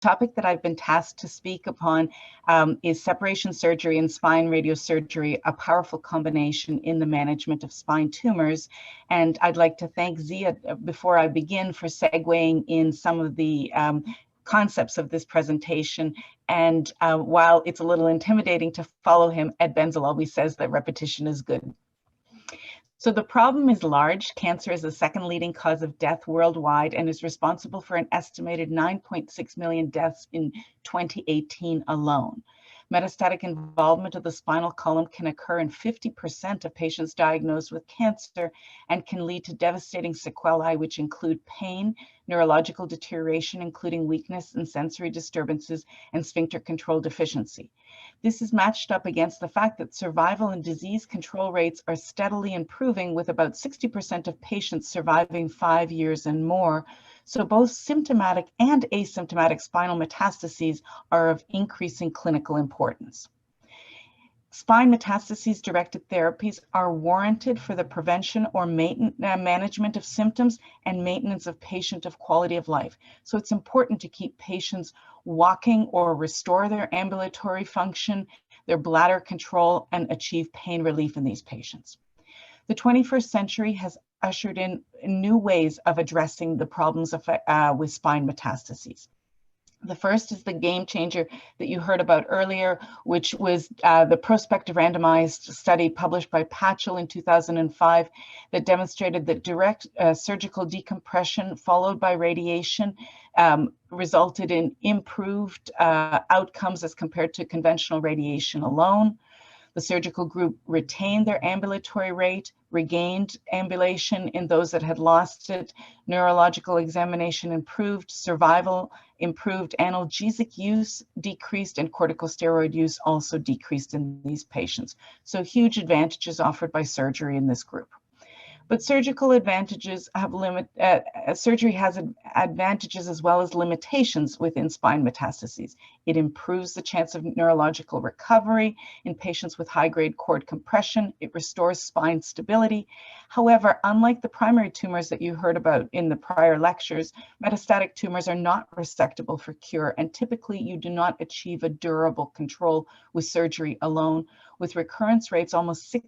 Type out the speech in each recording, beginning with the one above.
topic that I've been tasked to speak upon is separation surgery and spine radiosurgery, a powerful combination in the management of spine tumors. And I'd like to thank Zia before I begin for segueing in some of the concepts of this presentation. And while it's a little intimidating to follow him, Ed Benzel always says that repetition is good. So the problem is large. Cancer is the second leading cause of death worldwide and is responsible for an estimated 9.6 million deaths in 2018 alone. Metastatic involvement of the spinal column can occur in 50% of patients diagnosed with cancer and can lead to devastating sequelae, which include pain, neurological deterioration, including weakness and sensory disturbances, and sphincter control deficiency. This is matched up against the fact that survival and disease control rates are steadily improving, with about 60% of patients surviving 5 years and more. So both symptomatic and asymptomatic spinal metastases are of increasing clinical importance. Spine metastases directed therapies are warranted for the prevention or management of symptoms and maintenance of patient quality of life. So it's important to keep patients walking or restore their ambulatory function, their bladder control, and achieve pain relief in these patients. The 21st century has ushered in new ways of addressing the problems with spine metastases. The first is the game changer that you heard about earlier, which was the prospective randomized study published by Patchell in 2005 that demonstrated that direct surgical decompression followed by radiation resulted in improved outcomes as compared to conventional radiation alone. The surgical group retained their ambulatory rate, regained ambulation in those that had lost it, neurological examination improved, survival improved, analgesic use decreased, and corticosteroid use also decreased in these patients. So huge advantages offered by surgery in this group. But surgical advantages have surgery has advantages as well as limitations within spine metastases. It improves the chance of neurological recovery in patients with high-grade cord compression. It restores spine stability. However, unlike the primary tumors that you heard about in the prior lectures, metastatic tumors are not resectable for cure, and typically you do not achieve a durable control with surgery alone, with recurrence rates almost 60%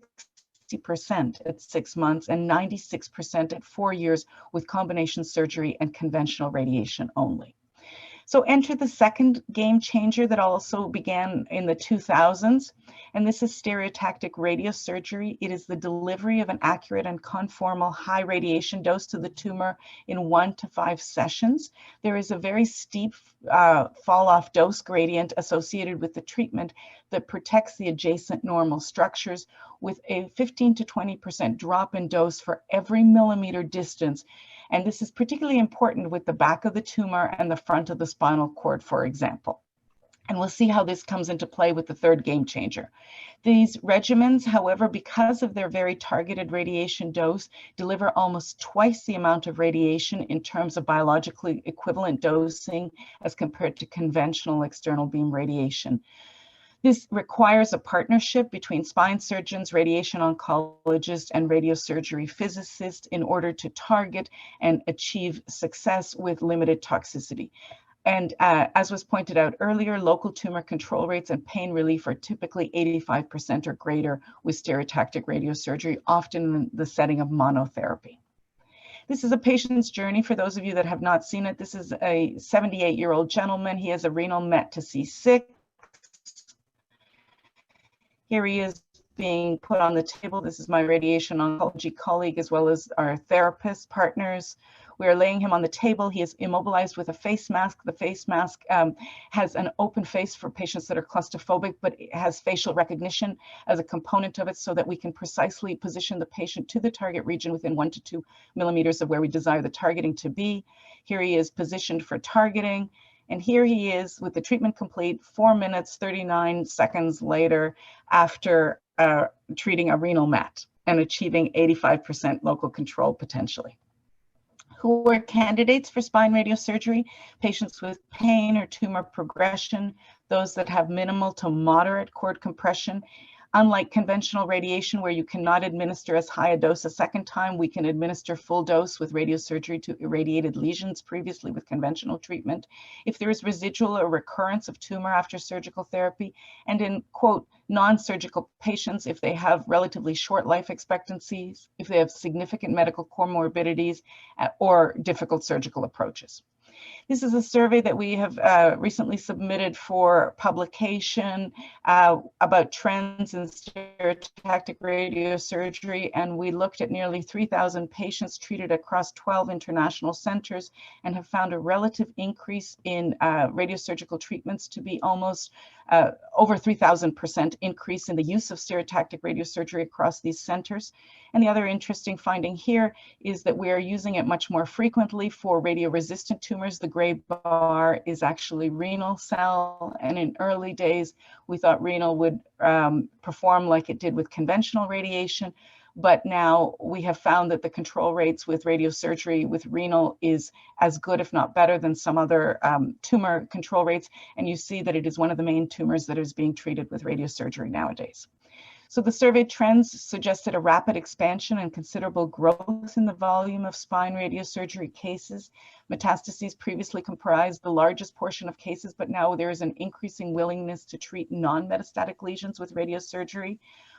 at 6 months and 96% at 4 years with combination surgery and conventional radiation only. So enter the second game changer that also began in the 2000s, and this is stereotactic radiosurgery. It is the delivery of an accurate and conformal high radiation dose to the tumor in 1 to 5 sessions. There is a very steep fall-off dose gradient associated with the treatment that protects the adjacent normal structures, with a 15 to 20% drop in dose for every millimeter distance. And this is particularly important with the back of the tumor and the front of the spinal cord, for example. And we'll see how this comes into play with the third game changer. These regimens, however, because of their very targeted radiation dose, deliver almost twice the amount of radiation in terms of biologically equivalent dosing as compared to conventional external beam radiation. This requires a partnership between spine surgeons, radiation oncologists, and radiosurgery physicists in order to target and achieve success with limited toxicity. And as was pointed out earlier, local tumor control rates and pain relief are typically 85% or greater with stereotactic radiosurgery, often in the setting of monotherapy. This is a patient's journey for those of you that have not seen it. This is a 78-year-old gentleman. He has a renal met to C6. Here he is being put on the table. This is my radiation oncology colleague as well as our therapist partners. We are laying him on the table. He is immobilized with a face mask. The face mask has an open face for patients that are claustrophobic, but it has facial recognition as a component of it so that we can precisely position the patient to the target region within 1 to 2 millimeters of where we desire the targeting to be. Here he is positioned for targeting. And here he is with the treatment complete 4 minutes, 39 seconds later after treating a renal met and achieving 85% local control potentially. Who are candidates for spine radiosurgery? Patients with pain or tumor progression, those that have minimal to moderate cord compression, Unlike conventional radiation, where you cannot administer as high a dose a second time, we can administer full dose with radiosurgery to irradiated lesions previously with conventional treatment. If there is residual or recurrence of tumor after surgical therapy, and in, quote, non-surgical patients, if they have relatively short life expectancies, if they have significant medical comorbidities, or difficult surgical approaches. This is a survey that we have recently submitted for publication about trends in stereotactic radiosurgery, and we looked at nearly 3,000 patients treated across 12 international centers and have found a relative increase in radiosurgical treatments to be almost over 3,000% increase in the use of stereotactic radiosurgery across these centers. And the other interesting finding here is that we are using it much more frequently for radioresistant tumors. The gray bar is actually renal cell, and in early days we thought renal would perform like it did with conventional radiation, but now we have found that the control rates with radiosurgery with renal is as good, if not better, than some other tumor control rates, and you see that it is one of the main tumors that is being treated with radiosurgery nowadays. So the survey trends suggested a rapid expansion and considerable growth in the volume of spine radiosurgery cases. Metastases previously comprised the largest portion of cases, but now there is an increasing willingness to treat non-metastatic lesions with radiosurgery.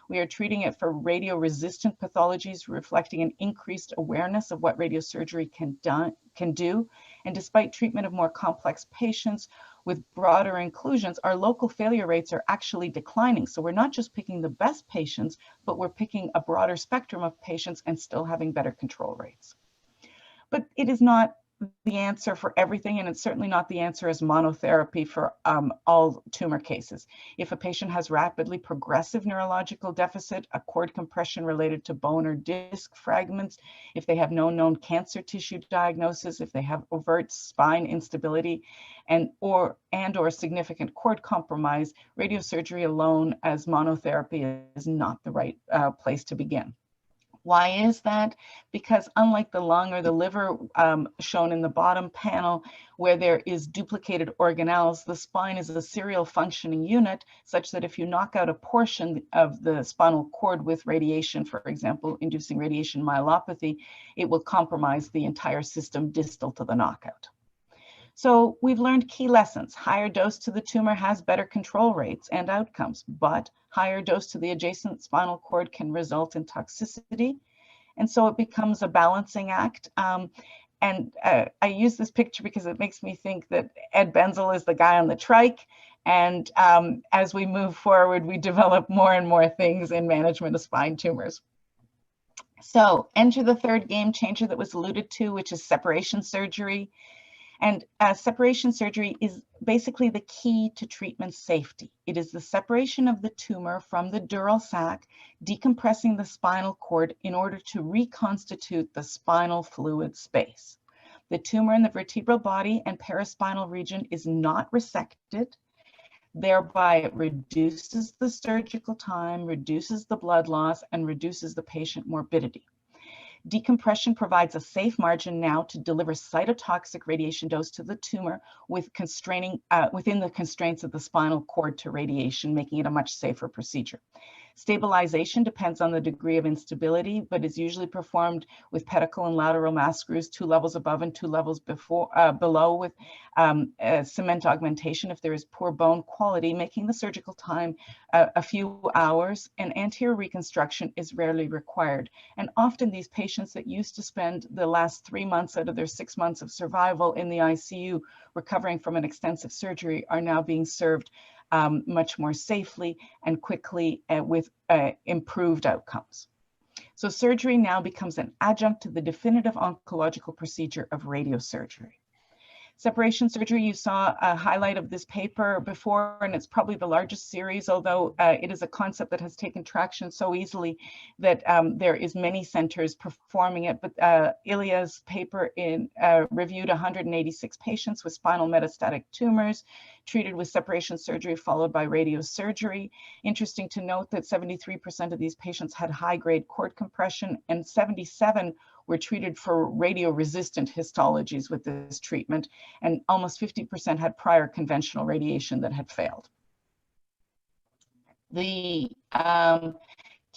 We are treating it for radioresistant pathologies, reflecting an increased awareness of what radiosurgery can do. And despite treatment of more complex patients with broader inclusions, our local failure rates are actually declining. So we're not just picking the best patients, but we're picking a broader spectrum of patients and still having better control rates. But it is not the answer for everything, and it's certainly not the answer as monotherapy for all tumor cases. If a patient has rapidly progressive neurological deficit, a cord compression related to bone or disc fragments, if they have no known cancer tissue diagnosis, if they have overt spine instability, and or significant cord compromise, radiosurgery alone as monotherapy is not the right place to begin. Why is that? Because unlike the lung or the liver shown in the bottom panel, where there is duplicated organelles, the spine is a serial functioning unit such that if you knock out a portion of the spinal cord with radiation, for example, inducing radiation myelopathy, it will compromise the entire system distal to the knockout. So we've learned key lessons. Higher dose to the tumor has better control rates and outcomes, but higher dose to the adjacent spinal cord can result in toxicity. And so it becomes a balancing act. I use this picture because it makes me think that Ed Benzel is the guy on the trike. And as we move forward, we develop more and more things in management of spine tumors. So enter the third game changer that was alluded to, which is separation surgery. And separation surgery is basically the key to treatment safety. It is the separation of the tumor from the dural sac, decompressing the spinal cord in order to reconstitute the spinal fluid space. The tumor in the vertebral body and paraspinal region is not resected. Thereby, it reduces the surgical time, reduces the blood loss, and reduces the patient morbidity. Decompression provides a safe margin now to deliver cytotoxic radiation dose to the tumor with within the constraints of the spinal cord to radiation, making it a much safer procedure. Stabilization depends on the degree of instability, but is usually performed with pedicle and lateral mass screws 2 levels above and 2 levels below with cement augmentation if there is poor bone quality, making the surgical time a few hours, and anterior reconstruction is rarely required. And often these patients that used to spend the last 3 months out of their 6 months of survival in the ICU recovering from an extensive surgery are now being served much more safely and quickly with improved outcomes. So surgery now becomes an adjunct to the definitive oncological procedure of radiosurgery. Separation surgery, you saw a highlight of this paper before, and it's probably the largest series, although it is a concept that has taken traction so easily that there is many centers performing it. But Ilya's paper reviewed 186 patients with spinal metastatic tumors treated with separation surgery followed by radiosurgery. Interesting to note that 73% of these patients had high-grade cord compression, and 77 were treated for radioresistant histologies with this treatment, and almost 50% had prior conventional radiation that had failed. The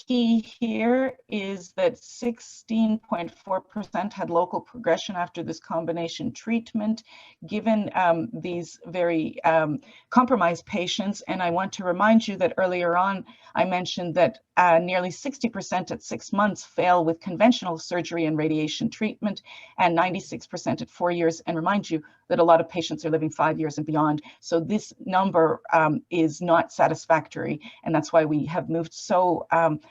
key here is that 16.4% had local progression after this combination treatment, given these very compromised patients. And I want to remind you that earlier on, I mentioned that nearly 60% at 6 months fail with conventional surgery and radiation treatment, and 96% at 4 years. And remind you that a lot of patients are living 5 years and beyond. So this number is not satisfactory. And that's why we have moved so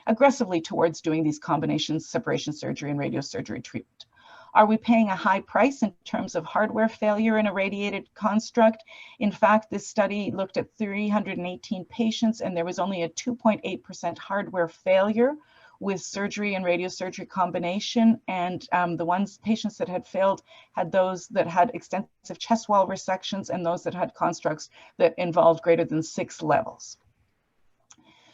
aggressively towards doing these combinations, separation surgery and radiosurgery treatment. Are we paying a high price in terms of hardware failure in a radiated construct? In fact, this study looked at 318 patients, and there was only a 2.8% hardware failure with surgery and radiosurgery combination. And the patients that had failed had those that had extensive chest wall resections and those that had constructs that involved greater than 6 levels.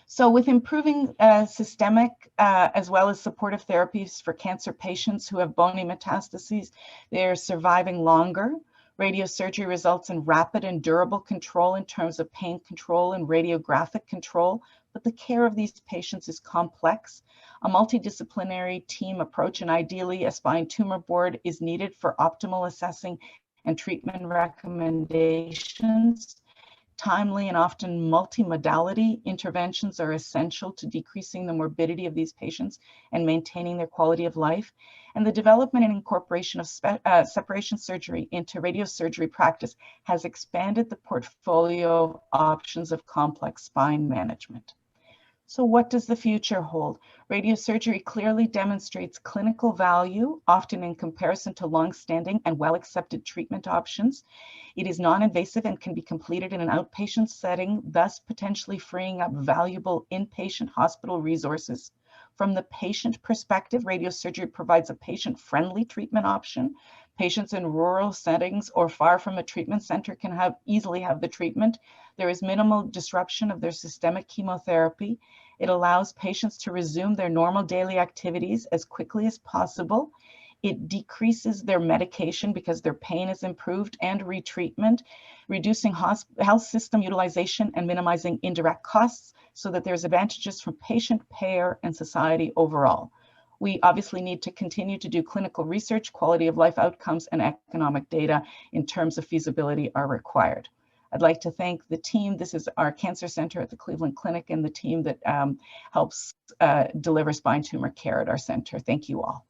So with improving systemic as well as supportive therapies for cancer patients who have bony metastases, they're surviving longer. Radiosurgery results in rapid and durable control in terms of pain control and radiographic control, but the care of these patients is complex. A multidisciplinary team approach and ideally a spine tumor board is needed for optimal assessing and treatment recommendations. Timely and often multimodality interventions are essential to decreasing the morbidity of these patients and maintaining their quality of life. And the development and incorporation of separation surgery into radiosurgery practice has expanded the portfolio of options of complex spine management. So what does the future hold? Radiosurgery clearly demonstrates clinical value, often in comparison to long-standing and well-accepted treatment options. It is non-invasive and can be completed in an outpatient setting, thus potentially freeing up valuable inpatient hospital resources. From the patient perspective, radiosurgery provides a patient-friendly treatment option. Patients in rural settings or far from a treatment center can easily have the treatment. There is minimal disruption of their systemic chemotherapy. It allows patients to resume their normal daily activities as quickly as possible. It decreases their medication because their pain is improved and retreatment, reducing health system utilization and minimizing indirect costs so that there's advantages from patient, payer, and society overall. We obviously need to continue to do clinical research, quality of life outcomes, and economic data in terms of feasibility are required. I'd like to thank the team. This is our cancer center at the Cleveland Clinic and the team that helps deliver spine tumor care at our center. Thank you all.